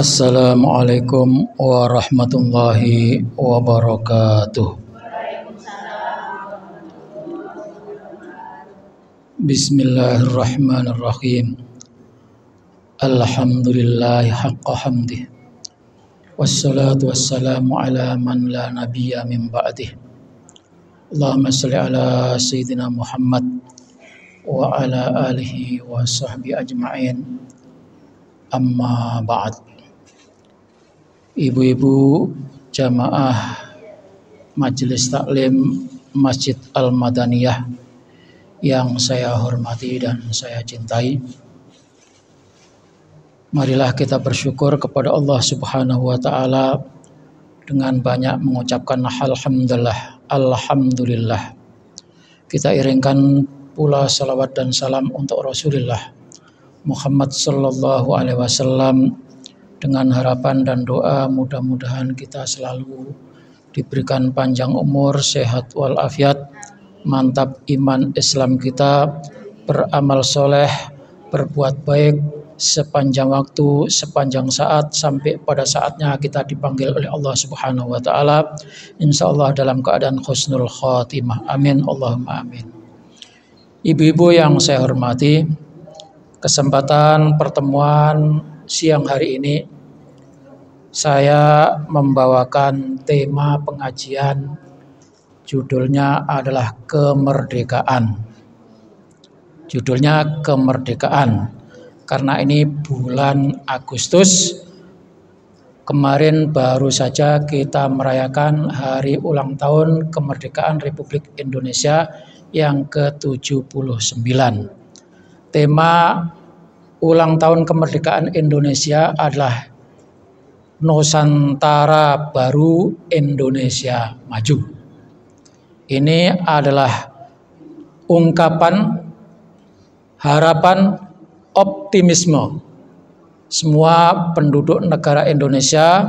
Assalamualaikum warahmatullahi wabarakatuh. Bismillahirrahmanirrahim. Alhamdulillahi haqqa hamdih. Wassalatu wassalamu ala man la nabiyya min ba'dih. Allahumma salli ala sayyidina Muhammad wa ala alihi wa sahbihi ajma'in. Amma ba'd. Ibu-ibu jamaah Majelis Taklim Masjid Al-Madaniyah yang saya hormati dan saya cintai, marilah kita bersyukur kepada Allah Subhanahu wa Ta'ala dengan banyak mengucapkan alhamdulillah, alhamdulillah. Kita iringkan pula salawat dan salam untuk Rasulullah Muhammad sallallahu alaihi wasallam, dengan harapan dan doa mudah-mudahan kita selalu diberikan panjang umur, sehat walafiat, mantap iman Islam kita, beramal soleh, berbuat baik sepanjang waktu, sepanjang saat, sampai pada saatnya kita dipanggil oleh Allah Subhanahu wa Ta'ala, insya Allah dalam keadaan husnul khatimah. Amin, Allahumma amin. Ibu-ibu yang saya hormati, kesempatan pertemuan siang hari ini saya membawakan tema pengajian, judulnya adalah kemerdekaan. Judulnya kemerdekaan karena ini bulan Agustus. Kemarin baru saja kita merayakan hari ulang tahun kemerdekaan Republik Indonesia yang ke-79. Tema ulang tahun kemerdekaan Indonesia adalah Nusantara Baru, Indonesia Maju. Ini adalah ungkapan harapan, optimisme semua penduduk negara Indonesia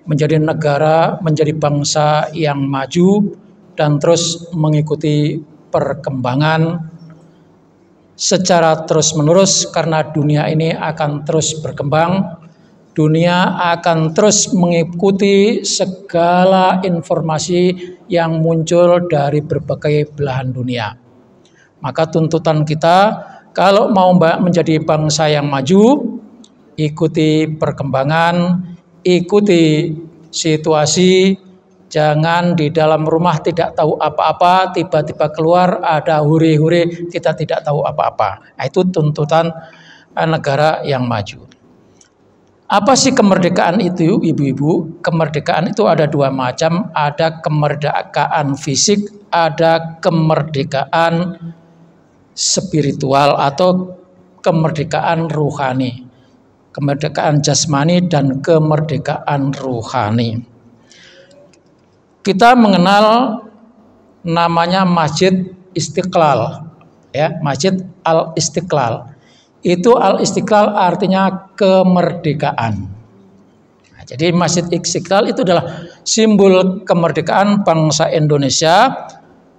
menjadi bangsa yang maju dan terus mengikuti perkembangan secara terus-menerus, karena dunia ini akan terus berkembang. Dunia akan terus mengikuti segala informasi yang muncul dari berbagai belahan dunia. Maka tuntutan kita, kalau mau menjadi bangsa yang maju, ikuti perkembangan, ikuti situasi. Jangan di dalam rumah tidak tahu apa-apa, tiba-tiba keluar ada hure-hure, kita tidak tahu apa-apa. Itu tuntutan negara yang maju. Apa sih kemerdekaan itu, ibu-ibu? Kemerdekaan itu ada dua macam, ada kemerdekaan fisik, ada kemerdekaan spiritual atau kemerdekaan ruhani. Kemerdekaan jasmani dan kemerdekaan ruhani. Kita mengenal namanya Masjid Istiqlal, ya, Masjid Al-Istiqlal. Itu Al-Istiqlal artinya kemerdekaan. Nah, jadi Masjid Istiqlal itu adalah simbol kemerdekaan bangsa Indonesia,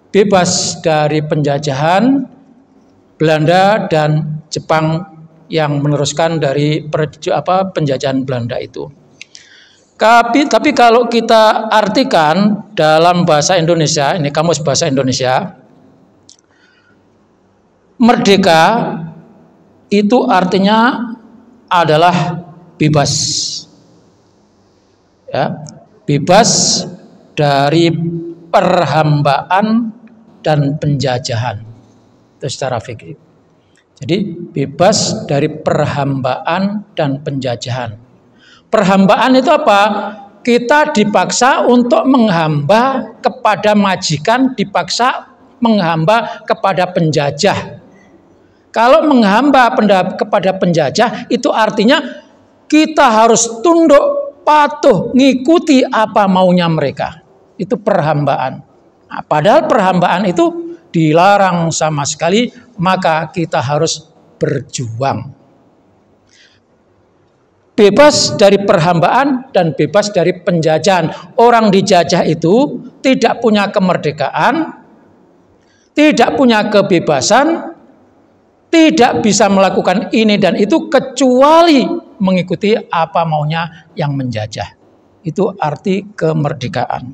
bebas dari penjajahan Belanda dan Jepang yang meneruskan dari penjajahan Belanda itu. Tapi kalau kita artikan dalam bahasa Indonesia, ini kamus bahasa Indonesia, merdeka itu artinya adalah bebas, ya, bebas dari perhambaan dan penjajahan. Itu secara fikih. Jadi bebas dari perhambaan dan penjajahan. Perhambaan itu apa? Kita dipaksa untuk menghamba kepada majikan, dipaksa menghamba kepada penjajah. Kalau menghamba kepada penjajah itu artinya kita harus tunduk, patuh, ngikuti apa maunya mereka. Itu perhambaan. Nah, padahal perhambaan itu dilarang sama sekali, maka kita harus berjuang. Bebas dari perhambaan dan bebas dari penjajahan. Orang dijajah itu tidak punya kemerdekaan, tidak punya kebebasan, tidak bisa melakukan ini dan itu kecuali mengikuti apa maunya yang menjajah. Itu arti kemerdekaan.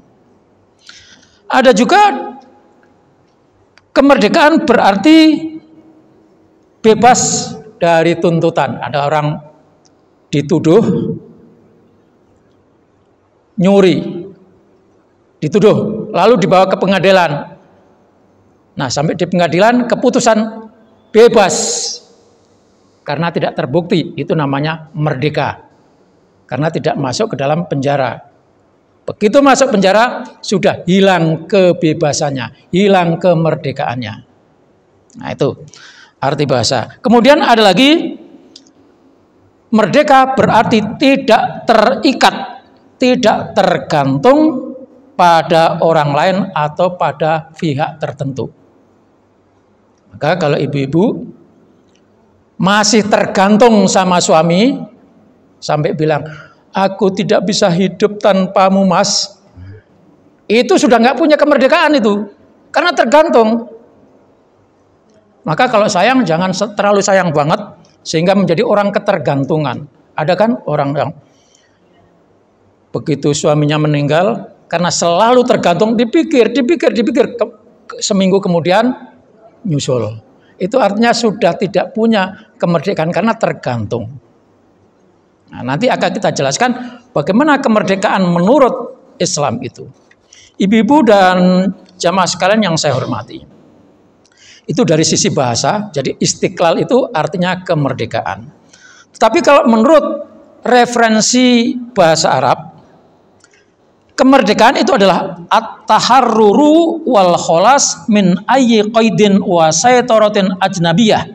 Ada juga kemerdekaan berarti bebas dari tuntutan. Ada orang dituduh nyuri, dituduh, lalu dibawa ke pengadilan. Nah, sampai di pengadilan keputusan bebas karena tidak terbukti, itu namanya merdeka. Karena tidak masuk ke dalam penjara. Begitu masuk penjara, sudah hilang kebebasannya, hilang kemerdekaannya. Nah, itu arti bahasa. Kemudian ada lagi, merdeka berarti tidak terikat, tidak tergantung pada orang lain atau pada pihak tertentu. Maka kalau ibu-ibu masih tergantung sama suami, sampai bilang, aku tidak bisa hidup tanpamu mas, itu sudah nggak punya kemerdekaan itu, karena tergantung. Maka kalau sayang, jangan terlalu sayang banget, sehingga menjadi orang ketergantungan. Ada kan orang yang begitu suaminya meninggal, karena selalu tergantung, dipikir, seminggu kemudian nyusul. Itu artinya sudah tidak punya kemerdekaan karena tergantung. Nah, nanti akan kita jelaskan bagaimana kemerdekaan menurut Islam itu. Ibu-ibu dan jamaah sekalian yang saya hormati. Itu dari sisi bahasa, jadi istiqlal itu artinya kemerdekaan. Tetapi kalau menurut referensi bahasa Arab, kemerdekaan itu adalah at-taharruru wal kholas min ayyi qaidin wa saytaratin ajnabiyah,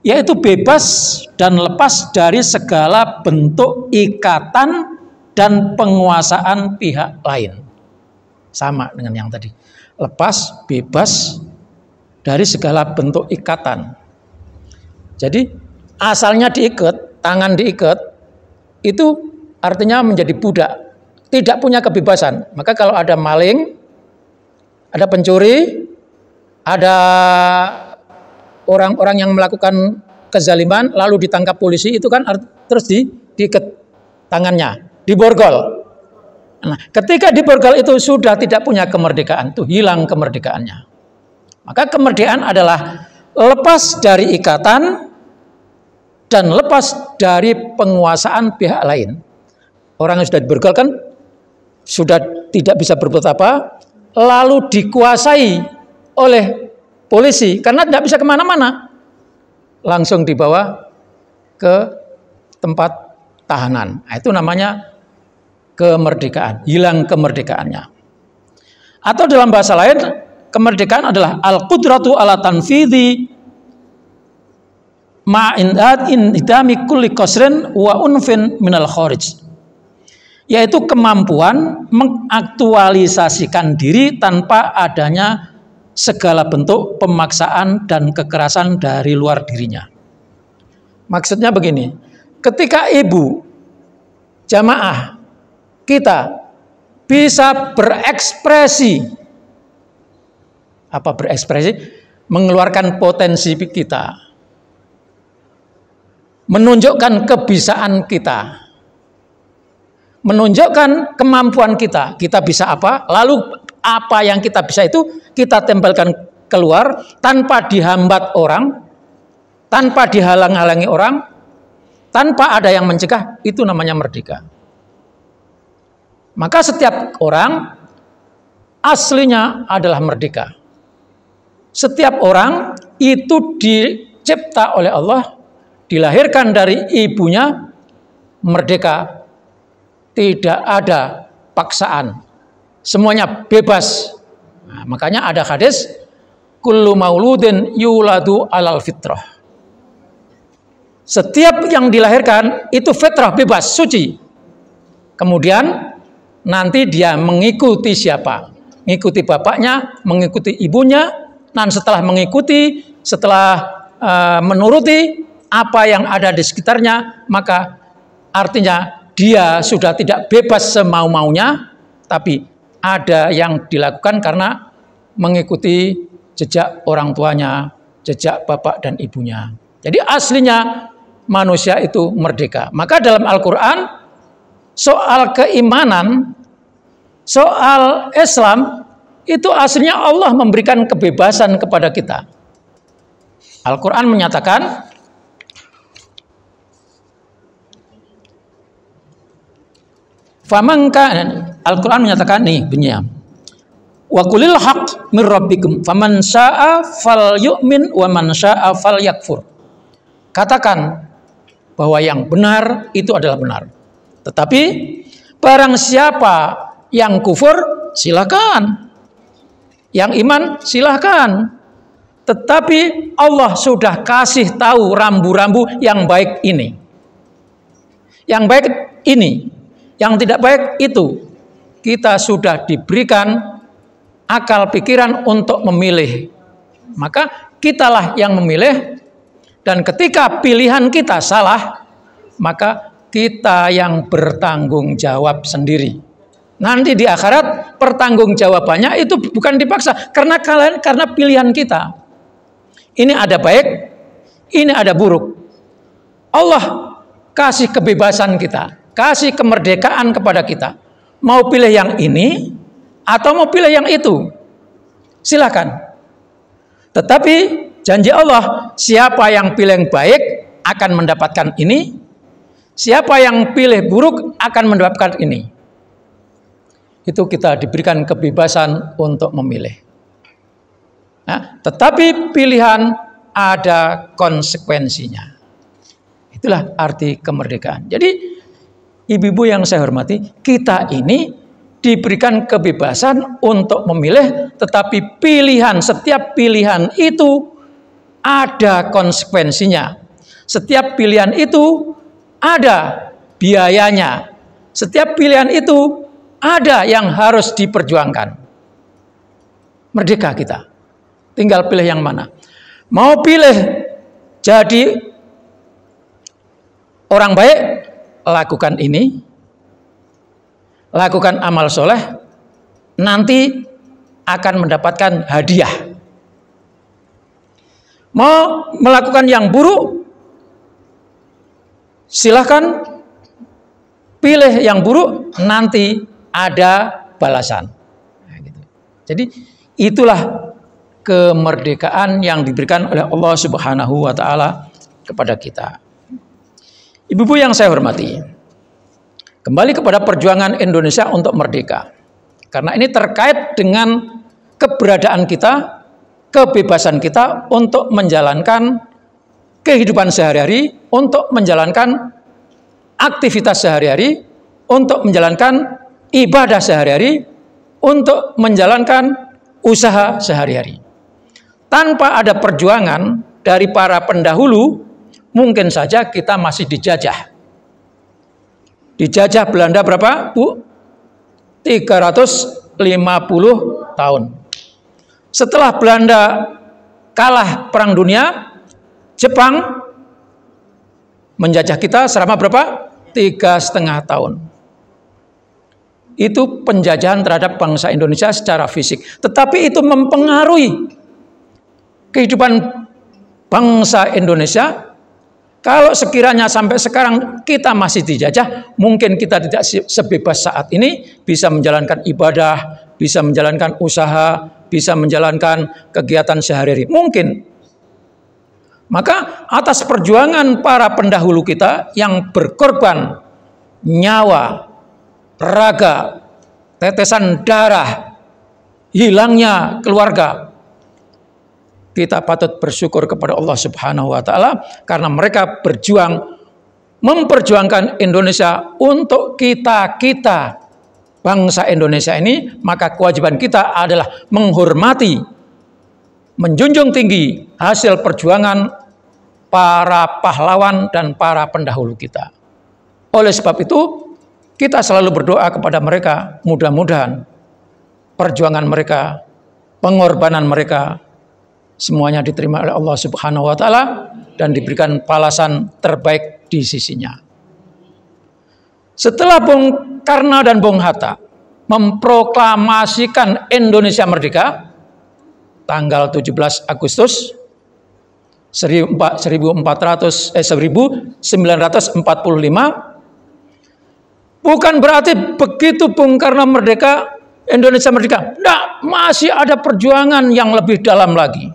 yaitu bebas dan lepas dari segala bentuk ikatan dan penguasaan pihak lain. Sama dengan yang tadi, lepas, bebas dari segala bentuk ikatan. Jadi asalnya diikat, tangan diikat, itu artinya menjadi budak, tidak punya kebebasan. Maka kalau ada maling, ada pencuri, ada orang-orang yang melakukan kezaliman lalu ditangkap polisi, itu kan terus diikat tangannya, diborgol. Nah, ketika diborgol itu sudah tidak punya kemerdekaan, itu hilang kemerdekaannya. Maka kemerdekaan adalah lepas dari ikatan dan lepas dari penguasaan pihak lain. Orang yang sudah diborgol kan sudah tidak bisa berbuat apa, lalu dikuasai oleh polisi karena tidak bisa kemana-mana, langsung dibawa ke tempat tahanan. Nah, itu namanya kemerdekaan, hilang kemerdekaannya. Atau dalam bahasa lain, kemerdekaan adalah al-qudratu ala tanfidhi ma'in idami kulli qasrin wa unfin minal kharij, yaitu kemampuan mengaktualisasikan diri tanpa adanya segala bentuk pemaksaan dan kekerasan dari luar dirinya. Maksudnya begini, ketika ibu jamaah kita bisa berekspresi, mengeluarkan potensi kita, menunjukkan kebisaan kita, menunjukkan kemampuan kita bisa apa, lalu apa yang kita bisa itu kita tempelkan keluar tanpa dihambat orang, tanpa dihalang-halangi orang, tanpa ada yang mencegah, itu namanya merdeka. Maka setiap orang aslinya adalah merdeka. Setiap orang itu dicipta oleh Allah, dilahirkan dari ibunya merdeka. Tidak ada paksaan. Semuanya bebas. Nah, makanya ada hadis, kullu mauludin yuladu alal fitrah. Setiap yang dilahirkan itu fitrah, bebas, suci. Kemudian nanti dia mengikuti siapa? Mengikuti bapaknya, mengikuti ibunya, dan setelah mengikuti, setelah menuruti apa yang ada di sekitarnya, maka artinya dia sudah tidak bebas semau-maunya, tapi ada yang dilakukan karena mengikuti jejak orang tuanya, jejak bapak dan ibunya. Jadi aslinya manusia itu merdeka. Maka dalam Al-Quran soal keimanan, soal Islam itu aslinya Allah memberikan kebebasan kepada kita. Al-Quran menyatakan, Al-Quran menyatakan nih bunyinya, wa qulil haqq mir rabbikum faman syaa'a falyu'min wa man syaa'a falyakfur. Katakan bahwa yang benar itu adalah benar. Tetapi barang siapa yang kufur silakan. Yang iman silakan. Tetapi Allah sudah kasih tahu rambu-rambu yang baik ini. Yang baik ini, yang tidak baik itu. Kita sudah diberikan akal pikiran untuk memilih. Maka kitalah yang memilih, dan ketika pilihan kita salah, maka kita yang bertanggung jawab sendiri. Nanti di akhirat pertanggungjawabannya itu bukan dipaksa, karena pilihan kita. Ini ada baik, ini ada buruk. Allah kasih kebebasan kita, kasih kemerdekaan kepada kita. Mau pilih yang ini atau mau pilih yang itu, silakan. Tetapi janji Allah, siapa yang pilih yang baik akan mendapatkan ini, siapa yang pilih buruk akan mendapatkan ini. Itu kita diberikan kebebasan untuk memilih. Nah, tetapi pilihan ada konsekuensinya. Itulah arti kemerdekaan. Jadi ibu-ibu yang saya hormati, kita ini diberikan kebebasan untuk memilih, tetapi setiap pilihan itu ada konsekuensinya. Setiap pilihan itu ada biayanya. Setiap pilihan itu ada yang harus diperjuangkan. Merdeka kita. Tinggal pilih yang mana. Mau pilih jadi orang baik, lakukan ini. Lakukan amal soleh, nanti akan mendapatkan hadiah. Mau melakukan yang buruk, silahkan pilih yang buruk, nanti ada balasan. Nah, gitu. Jadi itulah kemerdekaan yang diberikan oleh Allah Subhanahu wa Ta'ala kepada kita. Ibu-ibu yang saya hormati, kembali kepada perjuangan Indonesia untuk merdeka. Karena ini terkait dengan keberadaan kita, kebebasan kita untuk menjalankan kehidupan sehari-hari, untuk menjalankan aktivitas sehari-hari, untuk menjalankan ibadah sehari-hari, untuk menjalankan usaha sehari-hari. Tanpa ada perjuangan dari para pendahulu, mungkin saja kita masih dijajah. Dijajah Belanda berapa, Bu? 350 tahun. Setelah Belanda kalah Perang Dunia, Jepang menjajah kita selama berapa? 3,5 tahun. Itu penjajahan terhadap bangsa Indonesia secara fisik. Tetapi itu mempengaruhi kehidupan bangsa Indonesia. Kalau sekiranya sampai sekarang kita masih dijajah, mungkin kita tidak sebebas saat ini bisa menjalankan ibadah, bisa menjalankan usaha, bisa menjalankan kegiatan sehari-hari. Mungkin. Maka atas perjuangan para pendahulu kita yang berkorban nyawa, raga, tetesan darah, hilangnya keluarga, kita patut bersyukur kepada Allah Subhanahu wa Ta'ala karena mereka memperjuangkan Indonesia untuk kita bangsa Indonesia ini. Maka kewajiban kita adalah menghormati, menjunjung tinggi hasil perjuangan para pahlawan dan para pendahulu kita. Oleh sebab itu, kita selalu berdoa kepada mereka, mudah-mudahan perjuangan mereka, pengorbanan mereka, semuanya diterima oleh Allah Subhanahu wa Ta'ala dan diberikan balasan terbaik di sisinya. Setelah Bung Karno dan Bung Hatta memproklamasikan Indonesia merdeka tanggal 17 Agustus 1945. Bukan berarti begitu Bung Karno merdeka, Indonesia merdeka. Tidak, masih ada perjuangan yang lebih dalam lagi.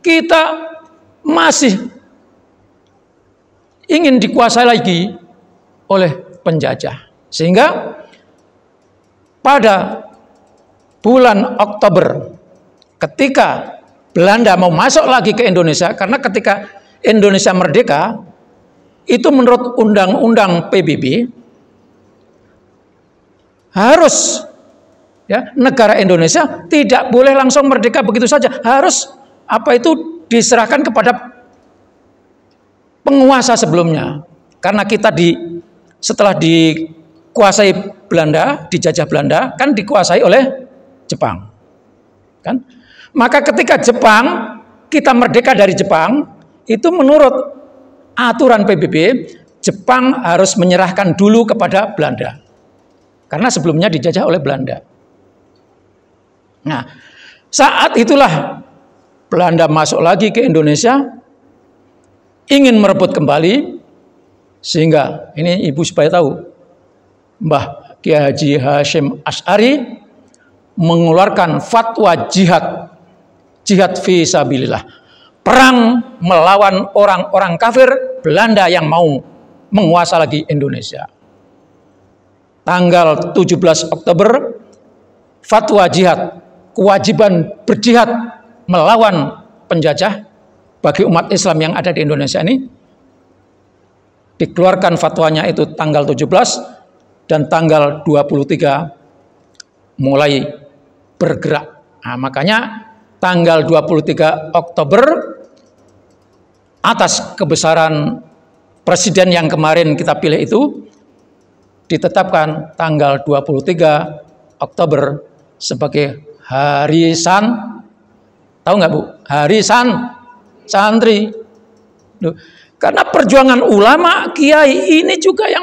Kita masih ingin dikuasai lagi oleh penjajah. Sehingga pada bulan Oktober ketika Belanda mau masuk lagi ke Indonesia, karena ketika Indonesia merdeka itu menurut undang-undang PBB harus negara Indonesia tidak boleh langsung merdeka begitu saja, harus diserahkan kepada penguasa sebelumnya. Karena kita setelah dikuasai Belanda, dijajah Belanda, kan dikuasai oleh Jepang, kan? Maka ketika Jepang, kita merdeka dari Jepang, itu menurut aturan PBB, Jepang harus menyerahkan dulu kepada Belanda. Karena sebelumnya dijajah oleh Belanda. Nah, saat itulah Belanda masuk lagi ke Indonesia, ingin merebut kembali, sehingga ini Ibu supaya tahu, Mbah Kiai Haji Hasyim Asy'ari mengeluarkan fatwa jihad fisabilillah, perang melawan orang-orang kafir Belanda yang mau menguasai lagi Indonesia. Tanggal 17 Oktober, fatwa jihad, kewajiban berjihad melawan penjajah bagi umat Islam yang ada di Indonesia ini, dikeluarkan fatwanya itu tanggal 17 dan tanggal 23 mulai bergerak. Nah, makanya tanggal 23 Oktober atas kebesaran presiden yang kemarin kita pilih itu ditetapkan tanggal 23 Oktober sebagai Hari tahu nggak Bu? Hari Santri. Karena perjuangan ulama, kiai ini juga yang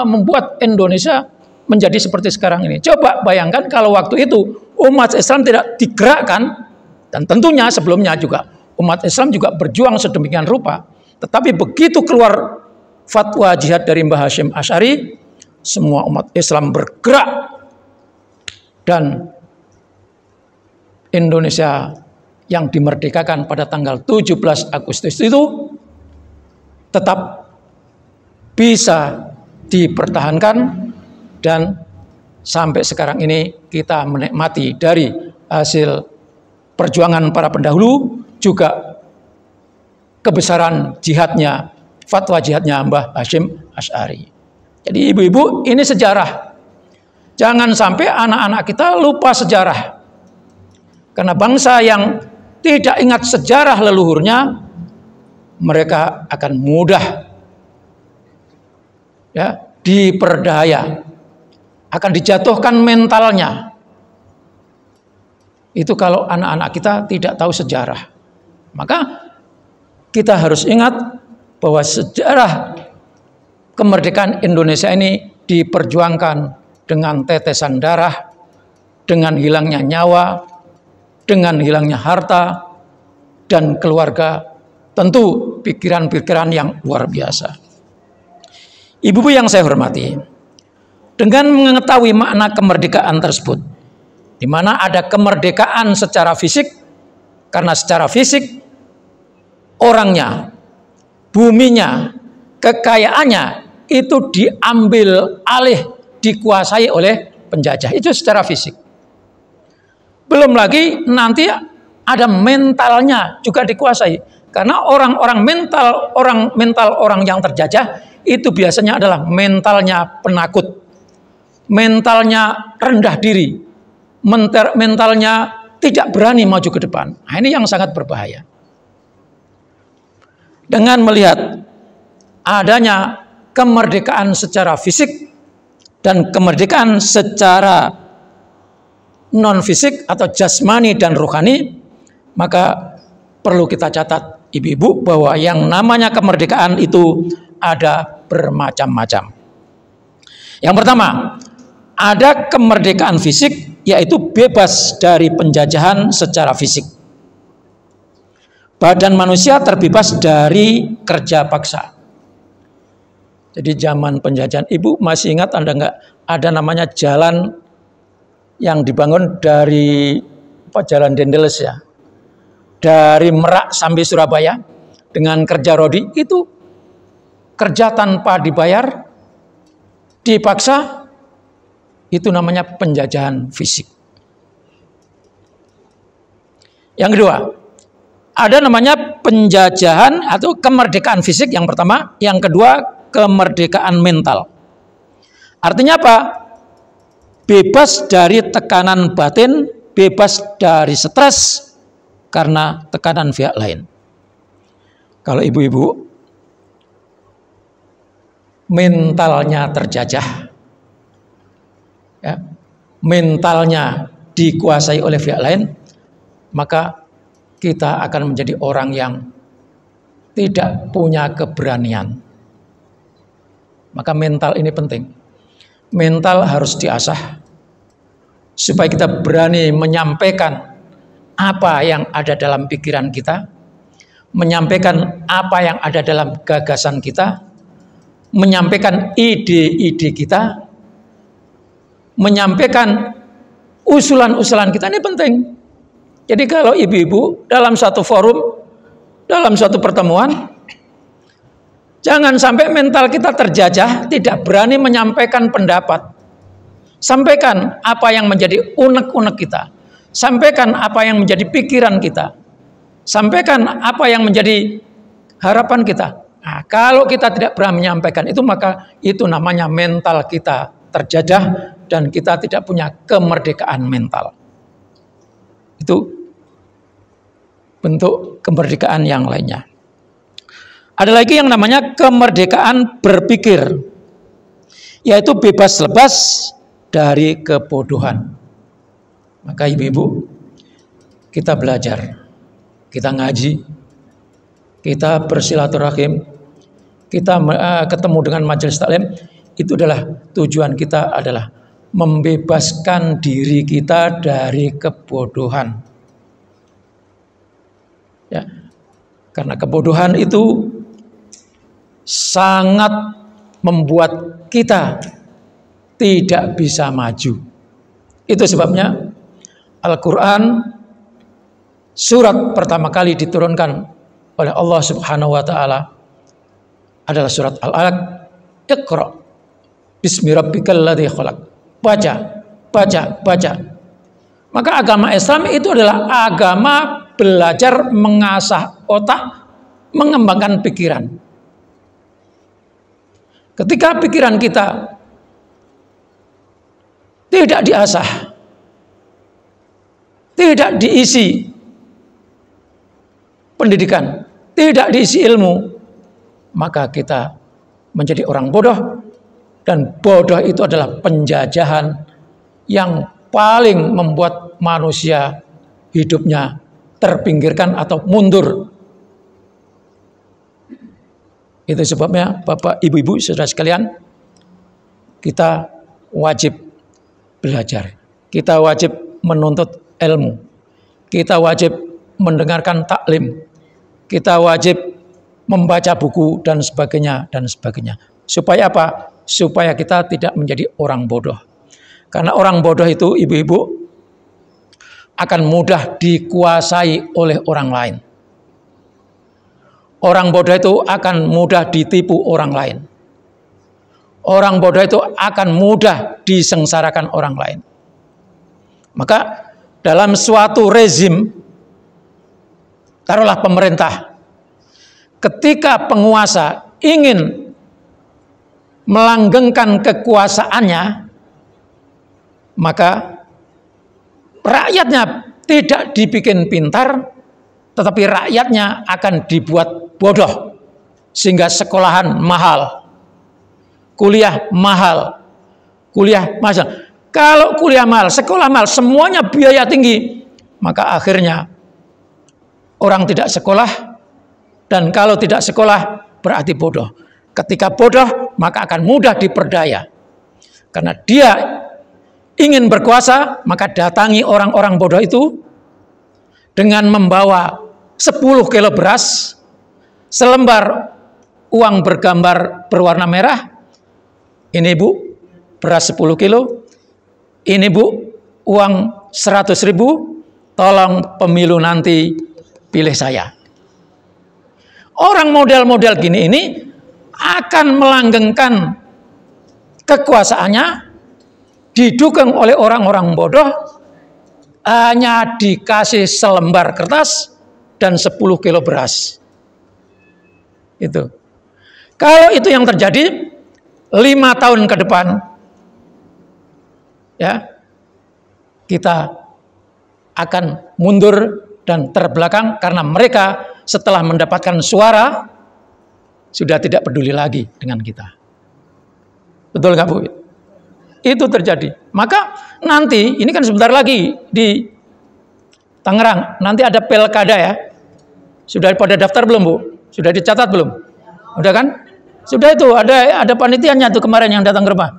membuat Indonesia menjadi seperti sekarang ini. Coba bayangkan kalau waktu itu umat Islam tidak digerakkan, dan tentunya sebelumnya juga umat Islam juga berjuang sedemikian rupa. Tetapi begitu keluar fatwa jihad dari Mbah Hasyim Asy'ari, semua umat Islam bergerak dan Indonesia yang dimerdekakan pada tanggal 17 Agustus itu tetap bisa dipertahankan dan sampai sekarang ini kita menikmati dari hasil perjuangan para pendahulu, juga kebesaran jihadnya, fatwa jihadnya Mbah Hasyim Asy'ari. Jadi ibu-ibu, ini sejarah. Jangan sampai anak-anak kita lupa sejarah. Karena bangsa yang tidak ingat sejarah leluhurnya, mereka akan mudah diperdaya, akan dijatuhkan mentalnya. Itu kalau anak-anak kita tidak tahu sejarah. Maka kita harus ingat bahwa sejarah kemerdekaan Indonesia ini diperjuangkan dengan tetesan darah, dengan hilangnya nyawa, dengan hilangnya harta, dan keluarga, tentu pikiran-pikiran yang luar biasa. Ibu-ibu yang saya hormati, dengan mengetahui makna kemerdekaan tersebut, di mana ada kemerdekaan secara fisik, karena secara fisik orangnya, buminya, kekayaannya itu diambil alih, dikuasai oleh penjajah. Itu secara fisik. Belum lagi nanti ada mentalnya juga dikuasai. Karena orang mental yang terjajah itu biasanya adalah mentalnya penakut, mentalnya rendah diri, mentalnya tidak berani maju ke depan. Nah, ini yang sangat berbahaya. Dengan melihat adanya kemerdekaan secara fisik dan kemerdekaan secara non-fisik atau jasmani dan rohani, maka perlu kita catat ibu-ibu bahwa yang namanya kemerdekaan itu ada bermacam-macam. Yang pertama, ada kemerdekaan fisik, yaitu bebas dari penjajahan secara fisik. badan manusia terbebas dari kerja paksa. Jadi zaman penjajahan, Ibu masih ingat Anda enggak, ada namanya jalan yang dibangun dari Jalan Dendeles ya, dari Merak sampai Surabaya dengan kerja rodi, itu kerja tanpa dibayar, dipaksa, itu namanya penjajahan fisik. Yang kedua, ada namanya penjajahan atau kemerdekaan fisik yang pertama, yang kedua kemerdekaan mental. Artinya apa? Bebas dari tekanan batin, bebas dari stres karena tekanan pihak lain. Kalau ibu-ibu mentalnya terjajah, ya, mentalnya dikuasai oleh pihak lain, maka kita akan menjadi orang yang tidak punya keberanian. Maka mental ini penting. Mental harus diasah supaya kita berani menyampaikan apa yang ada dalam pikiran kita, menyampaikan apa yang ada dalam gagasan kita, menyampaikan ide-ide kita, menyampaikan usulan-usulan kita. Ini penting. Jadi kalau ibu-ibu dalam satu forum, dalam suatu pertemuan, jangan sampai mental kita terjajah, tidak berani menyampaikan pendapat. Sampaikan apa yang menjadi unek-unek kita. Sampaikan apa yang menjadi pikiran kita. Sampaikan apa yang menjadi harapan kita. Nah, kalau kita tidak berani menyampaikan itu, maka itu namanya mental kita terjajah dan kita tidak punya kemerdekaan mental. Itu bentuk kemerdekaan yang lainnya. Ada lagi yang namanya kemerdekaan berpikir, yaitu bebas lepas dari kebodohan. Maka ibu-ibu, kita belajar, kita ngaji, kita bersilaturahim, kita ketemu dengan majelis taklim, itu adalah tujuan kita adalah membebaskan diri kita dari kebodohan. Ya, karena kebodohan itu sangat membuat kita tidak bisa maju. Itu sebabnya Al-Quran surat pertama kali diturunkan oleh Allah Subhanahu wa Ta'ala adalah surat Al-Alaq. Iqra bismi rabbikal ladzi khalaq. Baca, baca, baca. Maka agama Islam itu adalah agama belajar mengasah otak, mengembangkan pikiran. Ketika pikiran kita tidak diasah, tidak diisi pendidikan, tidak diisi ilmu, maka kita menjadi orang bodoh, dan bodoh itu adalah penjajahan yang paling membuat manusia hidupnya terpinggirkan atau mundur. Itu sebabnya Bapak, Ibu-ibu, saudara sekalian, kita wajib belajar. Kita wajib menuntut ilmu. Kita wajib mendengarkan taklim. Kita wajib membaca buku dan sebagainya dan sebagainya. Supaya apa? Supaya kita tidak menjadi orang bodoh. Karena orang bodoh itu, ibu-ibu, akan mudah dikuasai oleh orang lain. Orang bodoh itu akan mudah ditipu orang lain. Orang bodoh itu akan mudah disengsarakan orang lain. Maka dalam suatu rezim, taruhlah pemerintah, ketika penguasa ingin melanggengkan kekuasaannya, maka rakyatnya tidak dibikin pintar, tetapi rakyatnya akan dibuat bodoh, sehingga sekolahan mahal, kuliah mahal, kuliah mahal. Kalau kuliah mahal, sekolah mahal, semuanya biaya tinggi, maka akhirnya orang tidak sekolah, dan kalau tidak sekolah berarti bodoh. Ketika bodoh, maka akan mudah diperdaya. Karena dia ingin berkuasa, maka datangi orang-orang bodoh itu dengan membawa 10 kilo beras, selembar uang bergambar berwarna merah. Ini Bu, beras 10 kilo. Ini Bu, uang 100.000. Tolong pemilu nanti pilih saya. Orang model-model gini ini akan melanggengkan kekuasaannya, didukung oleh orang-orang bodoh, hanya dikasih selembar kertas dan 10 kilo beras. Itu. Kalau itu yang terjadi 5 tahun ke depan, ya, kita akan mundur dan terbelakang karena mereka setelah mendapatkan suara sudah tidak peduli lagi dengan kita. Betul nggak Bu? Itu terjadi. Maka nanti, ini kan sebentar lagi di Tangerang, nanti ada pilkada ya. Sudah pada daftar belum Bu? Sudah dicatat belum? Udah kan? Sudah itu, ada panitianya tuh kemarin yang datang ke rumah.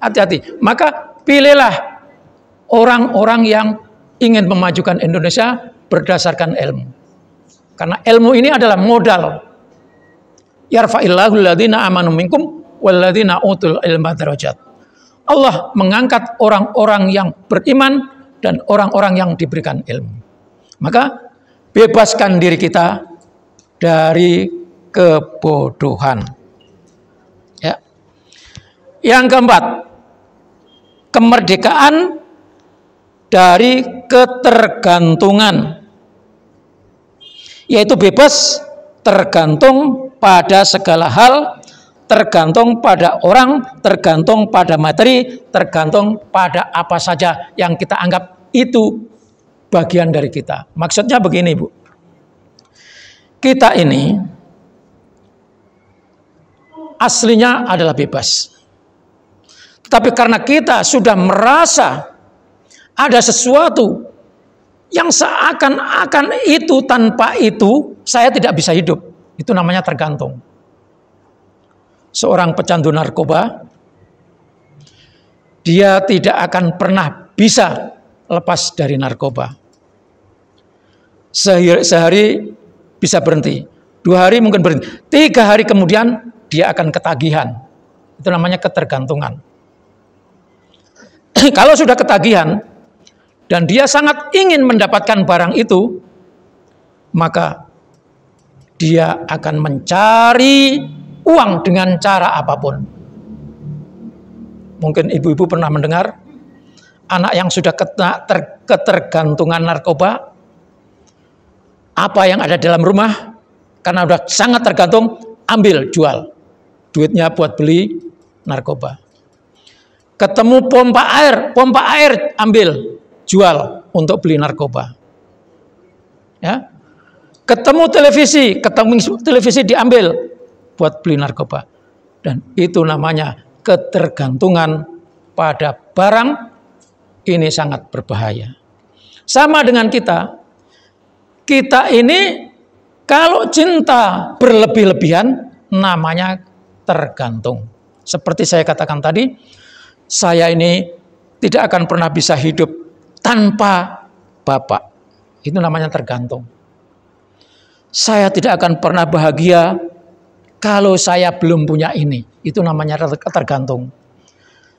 Hati-hati. Maka pilihlah orang-orang yang ingin memajukan Indonesia berdasarkan ilmu. Karena ilmu ini adalah modal. Yarfa'illahu alladhina amanu minkum walladzina utul ilma darajat. Allah mengangkat orang-orang yang beriman dan orang-orang yang diberikan ilmu. Maka bebaskan diri kita dari kebodohan. Ya. Yang keempat, kemerdekaan dari ketergantungan, yaitu bebas tergantung pada segala hal, tergantung pada orang, tergantung pada materi, tergantung pada apa saja yang kita anggap itu bagian dari kita. Maksudnya begini Bu, kita ini aslinya adalah bebas, tetapi karena kita sudah merasa ada sesuatu yang seakan-akan itu, tanpa itu saya tidak bisa hidup, itu namanya tergantung. Seorang pecandu narkoba, dia tidak akan pernah bisa lepas dari narkoba. Sehari bisa berhenti, 2 hari mungkin berhenti, 3 hari kemudian dia akan ketagihan. Itu namanya ketergantungan. Kalau sudah ketagihan dan dia sangat ingin mendapatkan barang itu, maka dia akan mencari uang dengan cara apapun. Mungkin ibu-ibu pernah mendengar anak yang sudah ketergantungan narkoba, apa yang ada dalam rumah, karena sudah sangat tergantung, ambil, jual. Duitnya buat beli narkoba. Ketemu pompa air ambil, jual untuk beli narkoba. Ya. Ketemu televisi diambil buat beli narkoba. Dan itu namanya ketergantungan pada barang. Ini sangat berbahaya. Sama dengan kita ini kalau cinta berlebih-lebihan namanya tergantung. Seperti saya katakan tadi, saya ini tidak akan pernah bisa hidup tanpa Bapak. Itu namanya tergantung. Saya tidak akan pernah bahagia kalau saya belum punya ini. Itu namanya tergantung.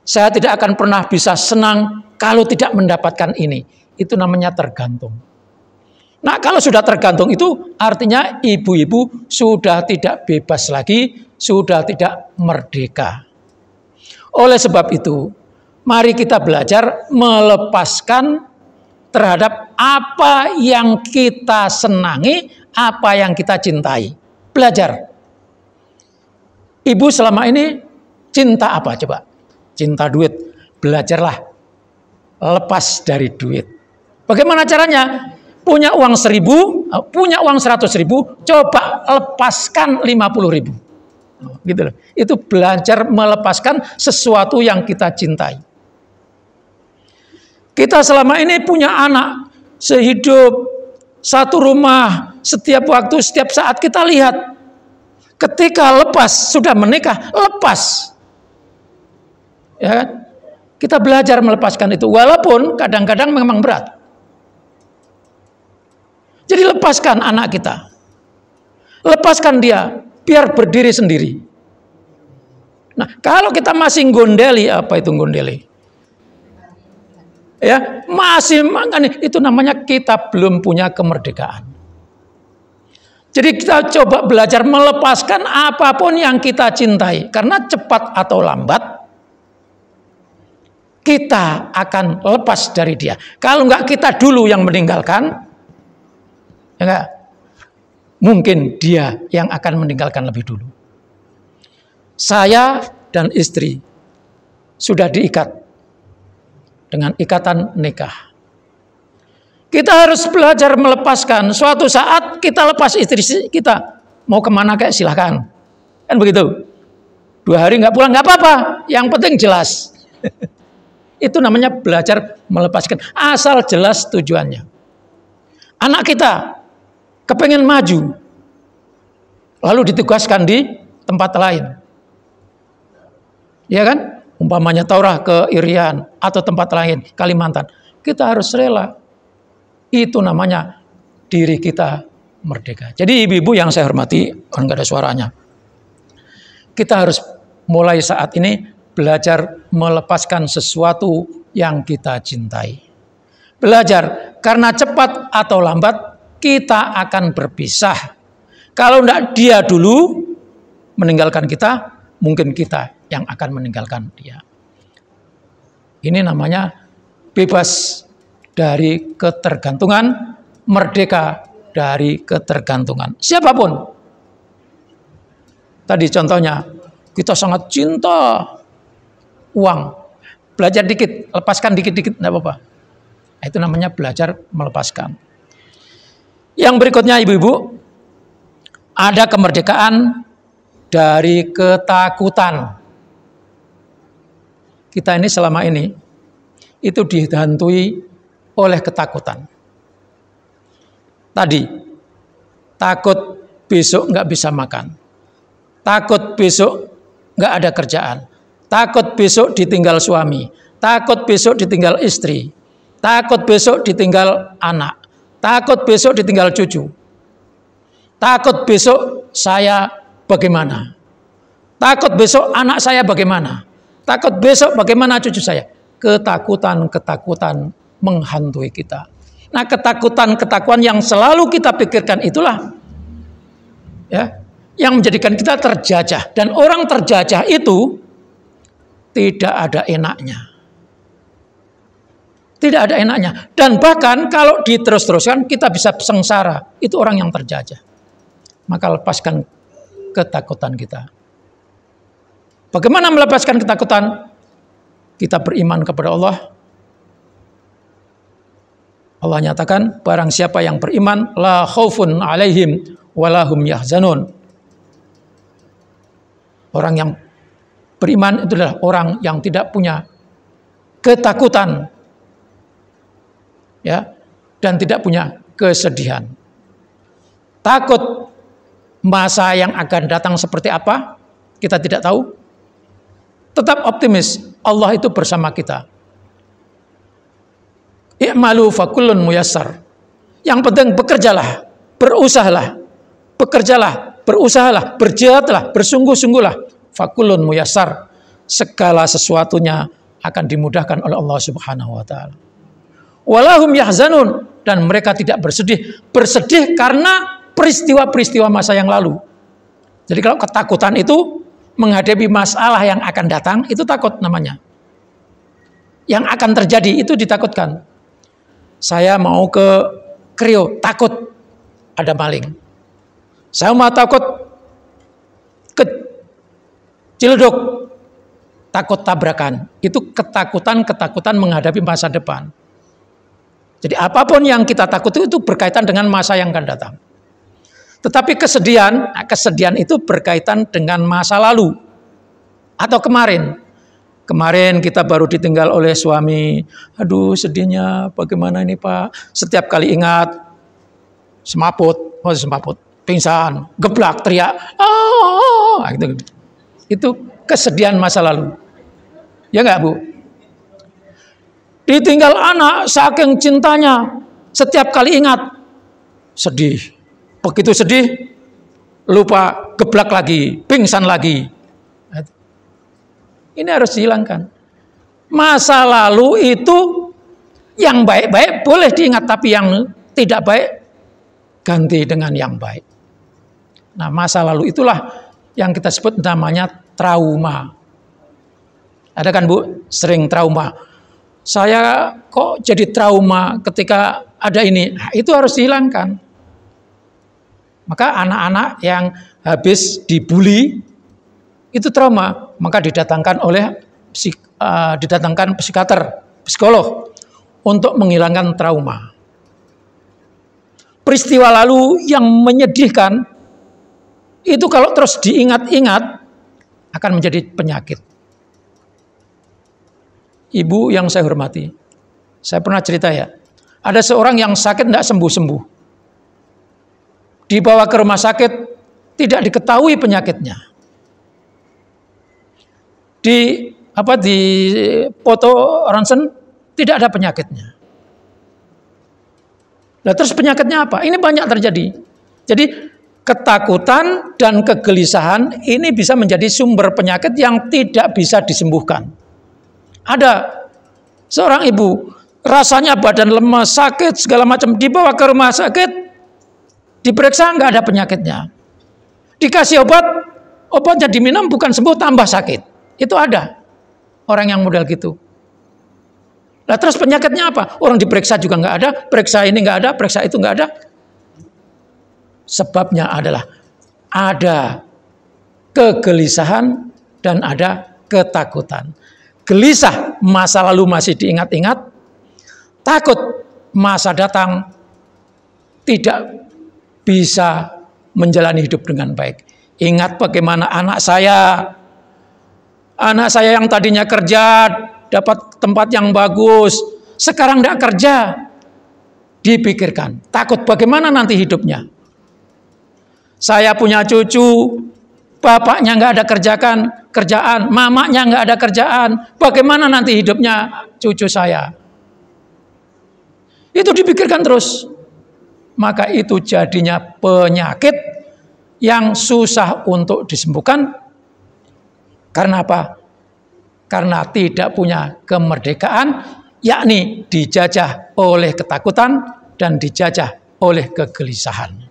Saya tidak akan pernah bisa senang kalau tidak mendapatkan ini. Itu namanya tergantung. Nah, kalau sudah tergantung itu artinya ibu-ibu sudah tidak bebas lagi, sudah tidak merdeka. Oleh sebab itu, mari kita belajar melepaskan terhadap apa yang kita senangi, apa yang kita cintai. Belajar. Ibu selama ini cinta apa coba? Cinta duit. Belajarlah lepas dari duit. Bagaimana caranya? Punya uang 1.000, punya uang 100.000, coba lepaskan 50.000. Gitu loh. Itu belajar melepaskan sesuatu yang kita cintai. Kita selama ini punya anak sehidup, satu rumah, setiap waktu, setiap saat kita lihat. Ketika lepas, sudah menikah, lepas. Ya kan? Kita belajar melepaskan itu, walaupun kadang-kadang memang berat. Jadi lepaskan anak kita. Lepaskan dia, biar berdiri sendiri. Nah, kalau kita masih gondeli, apa itu gondeli? Ya, masih itu namanya kita belum punya kemerdekaan. Jadi kita coba belajar melepaskan apapun yang kita cintai. Karena cepat atau lambat, kita akan lepas dari dia. Kalau enggak kita dulu yang meninggalkan, ya enggak, mungkin dia yang akan meninggalkan lebih dulu. Saya dan istri sudah diikat dengan ikatan nikah. Kita harus belajar melepaskan. Suatu saat kita lepas istri kita, mau kemana kayak silahkan, kan begitu. 2 hari nggak pulang nggak apa-apa, yang penting jelas. Itu namanya belajar melepaskan, asal jelas tujuannya. Anak kita kepengen maju, lalu ditugaskan di tempat lain, ya kan? Umpamanya Taurah ke Irian atau tempat lain, Kalimantan, kita harus rela. Itu namanya diri kita merdeka. Jadi ibu-ibu yang saya hormati, orang nggak ada suaranya, kita harus mulai saat ini belajar melepaskan sesuatu yang kita cintai. Belajar, karena cepat atau lambat kita akan berpisah. Kalau enggak dia dulu meninggalkan kita, mungkin kita yang akan meninggalkan dia. Ini namanya bebas dari ketergantungan, merdeka dari ketergantungan. Siapapun. Tadi contohnya, kita sangat cinta uang. Belajar dikit, lepaskan dikit-dikit, enggak apa-apa. Itu namanya belajar melepaskan. Yang berikutnya ibu-ibu, ada kemerdekaan dari ketakutan. Kita ini selama ini itu dihantui oleh ketakutan. Tadi, takut besok nggak bisa makan, takut besok nggak ada kerjaan, takut besok ditinggal suami, takut besok ditinggal istri, takut besok ditinggal anak, takut besok ditinggal cucu, takut besok saya bagaimana, takut besok anak saya bagaimana, takut besok bagaimana cucu saya. Ketakutan-ketakutan menghantui kita. Nah, ketakutan-ketakutan yang selalu kita pikirkan itulah ya yang menjadikan kita terjajah. Dan orang terjajah itu tidak ada enaknya. Tidak ada enaknya. Dan bahkan kalau diterus-teruskan kita bisa sengsara. Itu orang yang terjajah. Maka lepaskan ketakutan kita. Bagaimana melepaskan ketakutan? Kita beriman kepada Allah. Allah nyatakan, barang siapa yang beriman, la khaufun alaihim walahum yahzanun. Orang yang beriman itu adalah orang yang tidak punya ketakutan, ya, dan tidak punya kesedihan. Takut masa yang akan datang seperti apa, kita tidak tahu. Tetap optimis, Allah itu bersama kita. I'malu fakullun muyassar. Yang penting bekerjalah, berusahalah, bekerjalah, berusahalah, berjihadlah, bersungguh-sungguhlah. Fakullun muyassar. Segala sesuatunya akan dimudahkan oleh Allah Subhanahu wa taala. Walahum yahzanun, dan mereka tidak bersedih. Bersedih karena peristiwa-peristiwa masa yang lalu. Jadi kalau ketakutan itu menghadapi masalah yang akan datang, itu takut namanya. Yang akan terjadi itu ditakutkan. Saya mau ke Krio, takut ada maling. Saya mau takut ke Ciledug, takut tabrakan. Itu ketakutan-ketakutan menghadapi masa depan. Jadi apapun yang kita takuti itu berkaitan dengan masa yang akan datang. Tetapi kesedihan itu berkaitan dengan masa lalu atau kemarin. Kemarin kita baru ditinggal oleh suami. Aduh, sedihnya bagaimana ini Pak. Setiap kali ingat, semaput, pingsan, geblak, teriak. Itu kesedihan masa lalu. Ya enggak, Bu? Ditinggal anak saking cintanya, setiap kali ingat, sedih. Begitu sedih, lupa, geblak lagi, pingsan lagi. Ini harus dihilangkan. Masa lalu itu yang baik-baik boleh diingat, tapi yang tidak baik ganti dengan yang baik. Nah, masa lalu itulah yang kita sebut namanya trauma. Ada kan Bu, sering trauma. Saya kok jadi trauma ketika ada ini. Nah, itu harus dihilangkan. Maka anak-anak yang habis dibully itu trauma, maka didatangkan psikiater, psikolog untuk menghilangkan trauma. Peristiwa lalu yang menyedihkan itu kalau terus diingat-ingat akan menjadi penyakit. Ibu yang saya hormati, saya pernah cerita ya, ada seorang yang sakit tidak sembuh-sembuh. Dibawa ke rumah sakit, tidak diketahui penyakitnya. Di foto ronsen tidak ada penyakitnya. Nah, terus penyakitnya apa? Ini banyak terjadi. Jadi ketakutan dan kegelisahan ini bisa menjadi sumber penyakit yang tidak bisa disembuhkan. Ada seorang ibu rasanya badan lemas, sakit segala macam, dibawa ke rumah sakit, diperiksa nggak ada penyakitnya. Dikasih obat, obatnya diminum bukan sembuh tambah sakit. Itu ada orang yang model gitu. Nah, terus penyakitnya apa? Orang diperiksa juga nggak ada, periksa ini nggak ada, periksa itu nggak ada. Sebabnya adalah ada kegelisahan dan ada ketakutan. Gelisah, masa lalu masih diingat-ingat. Takut, masa datang tidak bisa menjalani hidup dengan baik. Ingat bagaimana anak saya yang tadinya kerja, dapat tempat yang bagus, sekarang tidak kerja. Dipikirkan, takut bagaimana nanti hidupnya. Saya punya cucu, bapaknya nggak ada kerjaan, mamanya nggak ada kerjaan. Bagaimana nanti hidupnya cucu saya? Itu dipikirkan terus. Maka itu jadinya penyakit yang susah untuk disembuhkan. Karena apa? Karena tidak punya kemerdekaan, yakni dijajah oleh ketakutan dan dijajah oleh kegelisahan.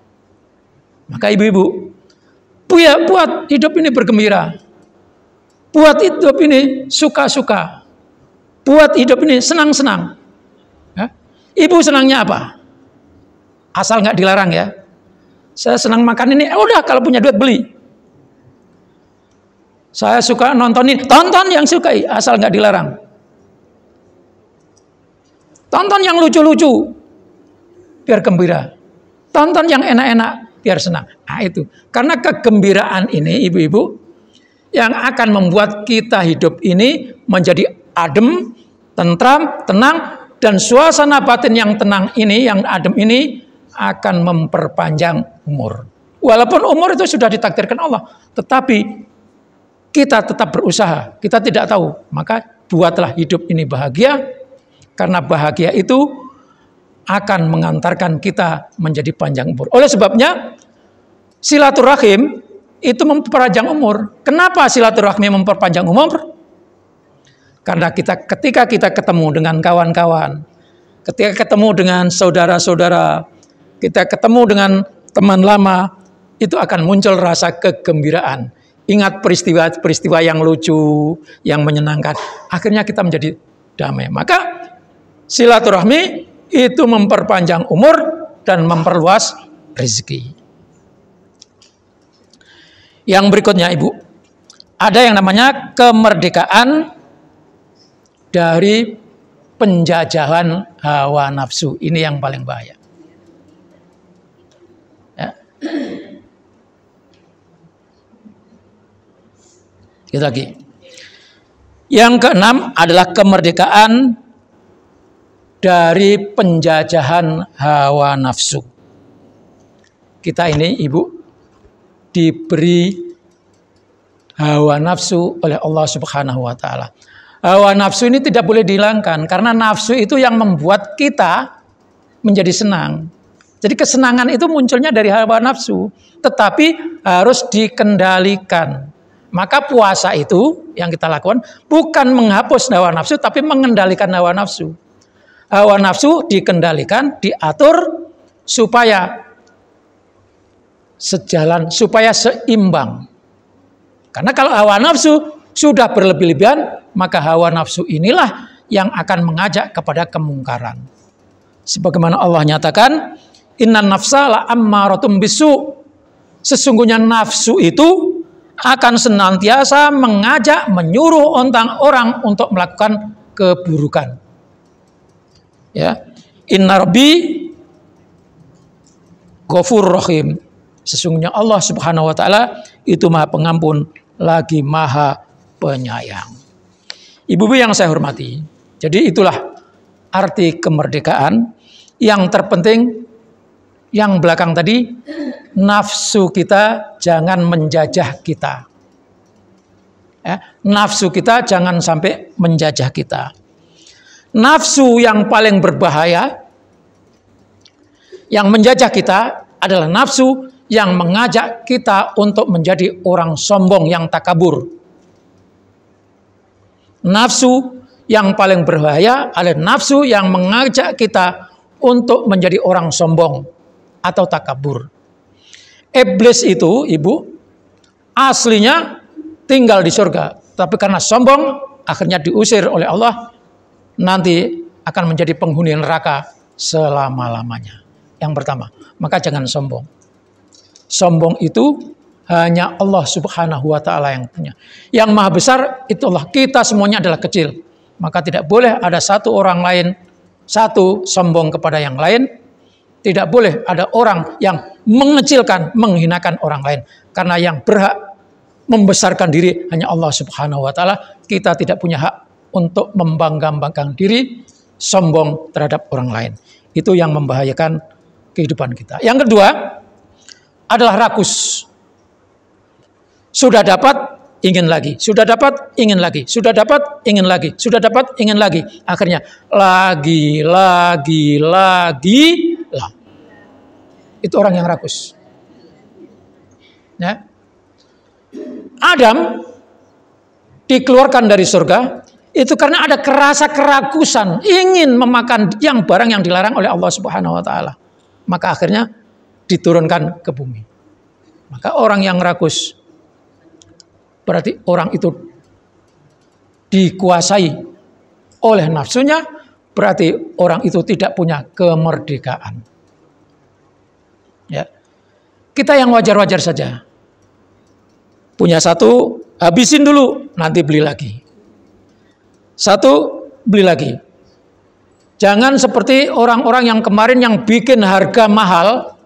Maka ibu-ibu, buat hidup ini bergembira. Buat hidup ini suka-suka. Buat hidup ini senang-senang. Ya? Ibu senangnya apa? Asal nggak dilarang ya. Saya senang makan ini, udah kalau punya duit beli. Saya suka nonton ini, tonton yang sukai, asal nggak dilarang. Tonton yang lucu-lucu, biar gembira. Tonton yang enak-enak, biar senang. Nah itu, karena kegembiraan ini ibu-ibu yang akan membuat kita hidup ini menjadi adem, tentram, tenang, dan suasana batin yang tenang ini, yang adem ini akan memperpanjang umur. Walaupun umur itu sudah ditakdirkan Allah, tetapi kita tetap berusaha, kita tidak tahu. Maka buatlah hidup ini bahagia, karena bahagia itu akan mengantarkan kita menjadi panjang umur. Oleh sebabnya, silaturahim itu memperpanjang umur. Kenapa silaturahmi memperpanjang umur? Karena ketika kita ketemu dengan kawan-kawan, ketika ketemu dengan saudara-saudara, kita ketemu dengan teman lama, itu akan muncul rasa kegembiraan. Ingat peristiwa-peristiwa yang lucu, yang menyenangkan. Akhirnya kita menjadi damai. Maka silaturahmi itu memperpanjang umur dan memperluas rezeki. Yang berikutnya Ibu, ada yang namanya kemerdekaan dari penjajahan hawa nafsu. Ini yang paling bahaya. Ya. Lagi. Yang keenam adalah kemerdekaan dari penjajahan hawa nafsu. Kita ini Ibu diberi hawa nafsu oleh Allah Subhanahu wa taala. Hawa nafsu ini tidak boleh dihilangkan karena nafsu itu yang membuat kita menjadi senang. Jadi kesenangan itu munculnya dari hawa nafsu, tetapi harus dikendalikan. Maka puasa itu yang kita lakukan bukan menghapus hawa nafsu, tapi mengendalikan hawa nafsu. Hawa nafsu dikendalikan, diatur supaya sejalan, supaya seimbang. Karena kalau hawa nafsu sudah berlebih-lebihan, maka hawa nafsu inilah yang akan mengajak kepada kemungkaran. Sebagaimana Allah nyatakan, innan nafsa la ammaratum bisu. Sesungguhnya nafsu itu akan senantiasa mengajak, menyuruh orang untuk melakukan keburukan. Ya, inna rabbi ghafurur rahim. Sesungguhnya Allah Subhanahu wa taala itu Maha Pengampun lagi Maha Penyayang. Ibu-ibu yang saya hormati, jadi itulah arti kemerdekaan. Yang terpenting yang belakang tadi, nafsu kita jangan menjajah kita. Ya, nafsu kita jangan sampai menjajah kita. Nafsu yang paling berbahaya, yang menjajah kita adalah nafsu yang mengajak kita untuk menjadi orang sombong yang takabur. Nafsu yang paling berbahaya adalah nafsu yang mengajak kita untuk menjadi orang sombong atau takabur. Iblis itu, ibu, aslinya tinggal di surga, tapi karena sombong akhirnya diusir oleh Allah, nanti akan menjadi penghuni neraka selama-lamanya. Yang pertama, maka jangan sombong. Sombong itu hanya Allah Subhanahu wa taala yang punya. Yang maha besar itu Allah, kita semuanya adalah kecil. Maka tidak boleh ada satu orang lain, satu sombong kepada yang lain. Tidak boleh ada orang yang mengecilkan, menghinakan orang lain. Karena yang berhak membesarkan diri hanya Allah Subhanahu wa taala. Kita tidak punya hak untuk membangga-banggakan diri, sombong terhadap orang lain. Itu yang membahayakan kehidupan kita. Yang kedua adalah rakus. Sudah dapat, ingin lagi. Sudah dapat, ingin lagi. Sudah dapat, ingin lagi. Sudah dapat, ingin lagi. Akhirnya lagi. Lah. Itu orang yang rakus. Ya. Adam dikeluarkan dari surga itu karena ada keragusan, ingin memakan barang yang dilarang oleh Allah Subhanahu wa taala. Maka akhirnya diturunkan ke bumi. Maka orang yang rakus berarti orang itu dikuasai oleh nafsunya, berarti orang itu tidak punya kemerdekaan. Ya. Kita yang wajar-wajar saja. Punya satu, habisin dulu, nanti beli lagi. Satu, beli lagi. Jangan seperti orang-orang yang kemarin yang bikin harga mahal,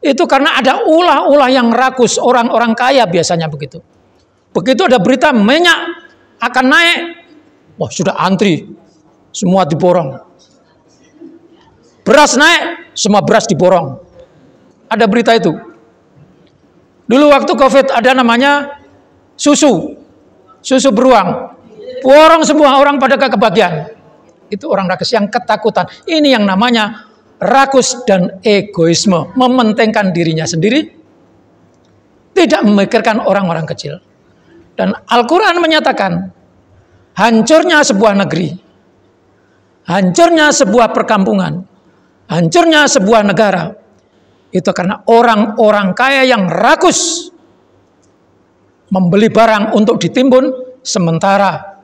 itu karena ada ulah-ulah yang rakus, orang-orang kaya biasanya begitu. Begitu ada berita minyak akan naik, wah sudah antri, semua diborong. Beras naik, semua beras diborong. Ada berita itu. Dulu waktu COVID ada namanya susu beruang. Borong semua orang pada kebagian. Itu orang rakus yang ketakutan. Ini yang namanya rakus dan egoisme. Mementingkan dirinya sendiri. Tidak memikirkan orang-orang kecil. Dan Al-Quran menyatakan, hancurnya sebuah negeri, hancurnya sebuah perkampungan, hancurnya sebuah negara, itu karena orang-orang kaya yang rakus membeli barang untuk ditimbun, sementara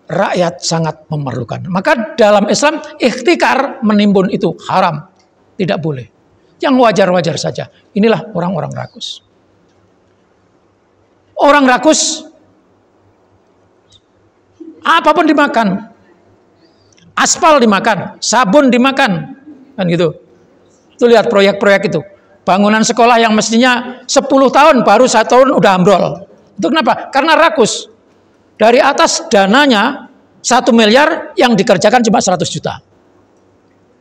rakyat sangat memerlukan. Maka dalam Islam, ikhtikar menimbun itu haram, tidak boleh. Yang wajar-wajar saja. Inilah orang-orang rakus. Orang rakus apapun dimakan, aspal dimakan, sabun dimakan, kan gitu. Itu lihat proyek-proyek itu, bangunan sekolah yang mestinya 10 tahun baru 1 tahun udah ambrol. Itu kenapa? Karena rakus. Dari atas dananya 1 miliar yang dikerjakan cuma 100 juta.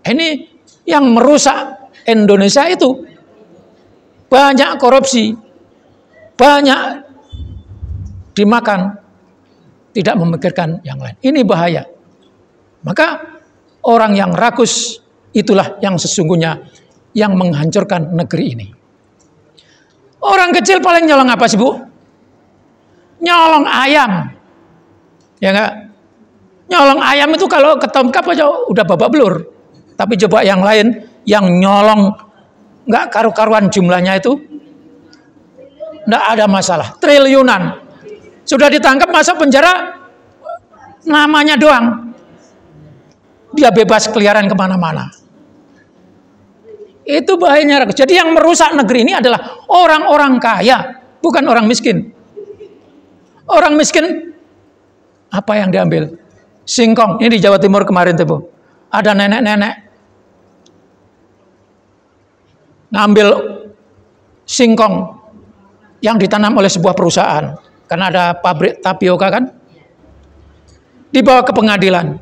Ini yang merusak Indonesia itu. Banyak korupsi, banyak dimakan. Tidak memikirkan yang lain. Ini bahaya. Maka orang yang rakus itulah yang sesungguhnya yang menghancurkan negeri ini. Orang kecil paling nyolong apa sih, Bu? Nyolong ayam. Ya enggak? Nyolong ayam itu kalau ketangkap aja udah babak belur. Tapi coba yang lain yang nyolong enggak karu-karuan jumlahnya itu enggak ada masalah. Triliunan. Sudah ditangkap masuk penjara namanya doang. Dia bebas keliaran kemana-mana. Itu bahayanya. Jadi yang merusak negeri ini adalah orang-orang kaya, bukan orang miskin. Orang miskin, apa yang diambil? Singkong. Ini di Jawa Timur kemarin tuh, Bu. Ada nenek-nenek ngambil singkong yang ditanam oleh sebuah perusahaan. Karena ada pabrik tapioka kan. Dibawa ke pengadilan.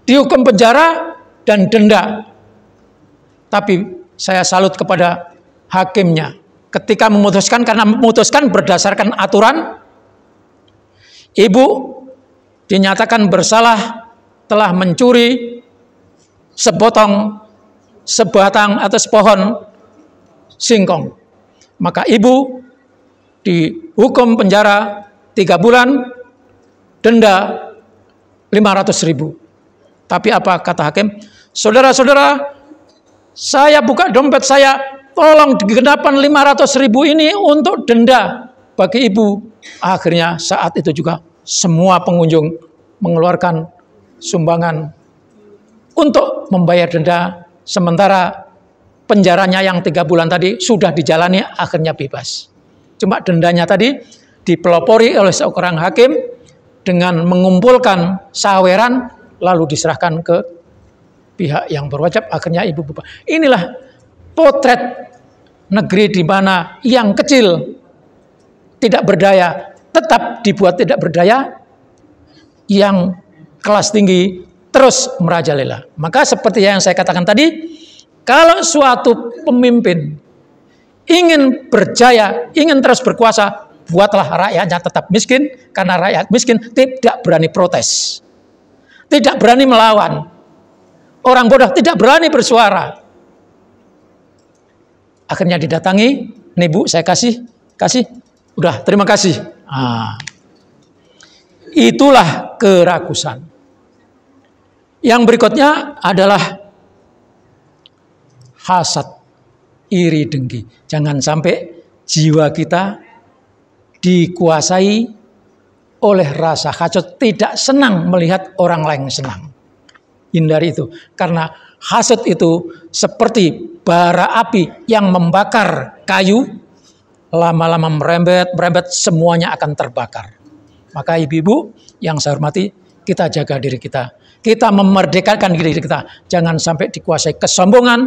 Dihukum penjara dan denda. Tapi saya salut kepada hakimnya. Ketika memutuskan, karena memutuskan berdasarkan aturan, ibu dinyatakan bersalah telah mencuri sepotong, sebatang atau sepohon singkong. Maka ibu dihukum penjara 3 bulan, denda 500.000. Tapi apa kata hakim? Saudara-saudara, saya buka dompet saya, tolong digenapkan 500.000 ini untuk denda bagi ibu. Akhirnya saat itu juga semua pengunjung mengeluarkan sumbangan untuk membayar denda. Sementara penjaranya yang 3 bulan tadi sudah dijalani, akhirnya bebas. Cuma dendanya tadi dipelopori oleh seorang hakim dengan mengumpulkan saweran lalu diserahkan ke pihak yang berwajib, akhirnya ibu bebas. Inilah potret negeri di mana yang kecil tidak berdaya tetap dibuat tidak berdaya, yang kelas tinggi terus merajalela. Maka seperti yang saya katakan tadi, kalau suatu pemimpin ingin berjaya, ingin terus berkuasa, buatlah rakyatnya tetap miskin, karena rakyat miskin tidak berani protes, tidak berani melawan. Orang bodoh tidak berani bersuara. Akhirnya didatangi, nih Bu, saya kasih, udah terima kasih. Itulah kerakusan. Yang berikutnya adalah hasad, iri dengki. Jangan sampai jiwa kita dikuasai oleh rasa hasad, tidak senang melihat orang lain senang. Hindari itu, karena hasad itu seperti bara api yang membakar kayu, lama-lama merembet, semuanya akan terbakar. Maka ibu-ibu yang saya hormati, kita jaga diri kita. Kita memerdekakan diri kita. Jangan sampai dikuasai kesombongan,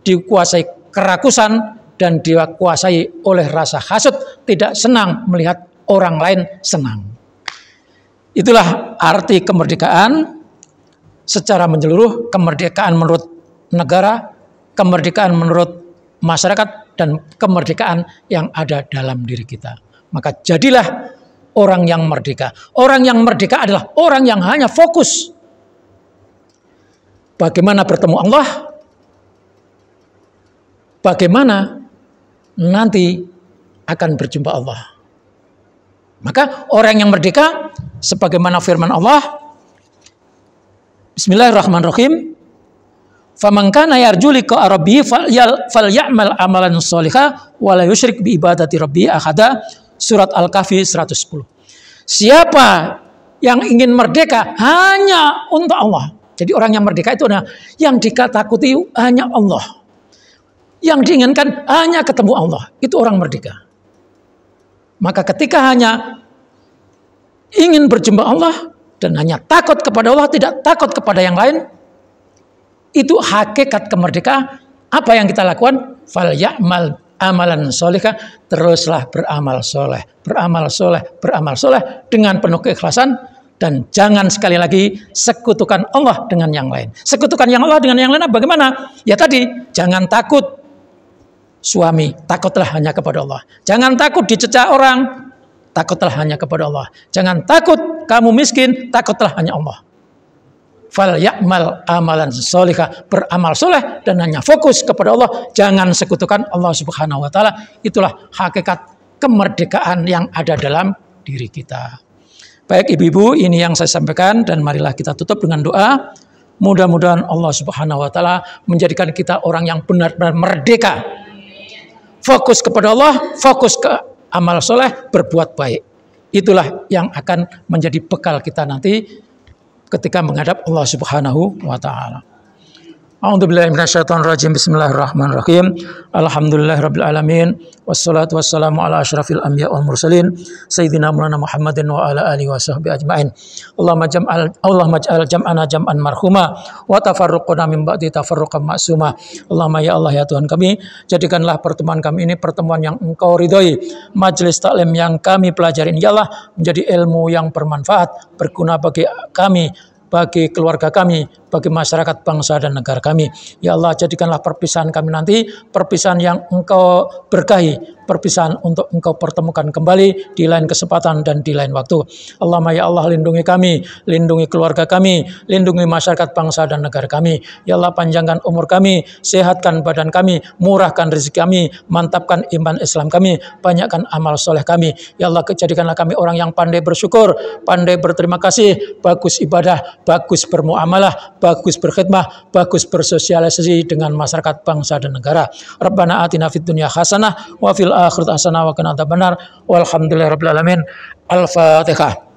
dikuasai kerakusan, dan dikuasai oleh rasa hasad, tidak senang melihat orang lain senang. Itulah arti kemerdekaan secara menyeluruh, kemerdekaan menurut negara, kemerdekaan menurut masyarakat, dan kemerdekaan yang ada dalam diri kita. Maka jadilah orang yang merdeka. Orang yang merdeka adalah orang yang hanya fokus bagaimana bertemu Allah, bagaimana nanti akan berjumpa Allah. Maka orang yang merdeka, sebagaimana firman Allah, Bismillahirrahmanirrahim, faman kana yarju liqa rabbih falyamal amalan sholihan wa la yusyrik bi ibadati rabbih ahada. Surat Al-Kahfi 110. Siapa yang ingin merdeka hanya untuk Allah. Jadi orang yang merdeka itu adalah yang dikatakuti hanya Allah. Yang diinginkan hanya ketemu Allah. Itu orang merdeka. Maka ketika hanya ingin berjumpa Allah dan hanya takut kepada Allah, tidak takut kepada yang lain, itu hakikat kemerdekaan. Apa yang kita lakukan? Falyamal amalan sholihah, teruslah beramal soleh, beramal soleh, beramal soleh dengan penuh keikhlasan, dan jangan sekali lagi sekutukan Allah dengan yang lain. Sekutukan yang Allah dengan yang lain bagaimana? Ya tadi, jangan takut suami, takutlah hanya kepada Allah. Jangan takut dicecah orang, takutlah hanya kepada Allah. Jangan takut kamu miskin, takutlah hanya Allah. fal ya'mal amalan sholihah, beramal soleh dan hanya fokus kepada Allah, jangan sekutukan Allah Subhanahu wa taala. Itulah hakikat kemerdekaan yang ada dalam diri kita. Baik ibu-ibu, ini yang saya sampaikan dan marilah kita tutup dengan doa. Mudah-mudahan Allah Subhanahu wa taala menjadikan kita orang yang benar-benar merdeka. Fokus kepada Allah, fokus ke amal soleh, berbuat baik. Itulah yang akan menjadi bekal kita nanti ketika menghadap Allah Subhanahu wa taala. A'udzubillahi minasyaitonirrajim. Bismillahirrahmanirrahim. Alhamdulillahirabbil alamin wassalatu wassalamu ala asyrafil anbiya wal mursalin sayyidina Maulana Muhammadin wa ala alihi washabbihi ajmain. Allahumma ij'al jam'ana jam'an marhuma wa tafarruquna min ba'di tafarruqan ma'suma. Allahumma ya Allah ya Tuhan kami, jadikanlah pertemuan kami ini pertemuan yang Engkau ridhoi, majelis taklim yang kami pelajari ini ya Allah menjadi ilmu yang bermanfaat, berguna bagi kami, bagi keluarga kami, bagi masyarakat bangsa dan negara kami. Ya Allah, jadikanlah perpisahan kami nanti perpisahan yang Engkau berkahi, perpisahan untuk Engkau pertemukan kembali di lain kesempatan dan di lain waktu. Allahumma ya Allah, lindungi kami, lindungi keluarga kami, lindungi masyarakat bangsa dan negara kami. Ya Allah, panjangkan umur kami, sehatkan badan kami, murahkan rezeki kami, mantapkan iman Islam kami, banyakkan amal soleh kami. Ya Allah, jadikanlah kami orang yang pandai bersyukur, pandai berterima kasih, bagus ibadah, bagus bermuamalah, bagus berkhidmah, bagus bersosialisasi dengan masyarakat bangsa dan negara. Rabbana atina fid dunya hasanah wa fil akhirati hasanah wa qina adzabannar. Walhamdulillahirabbil alamin. Al-Fatihah.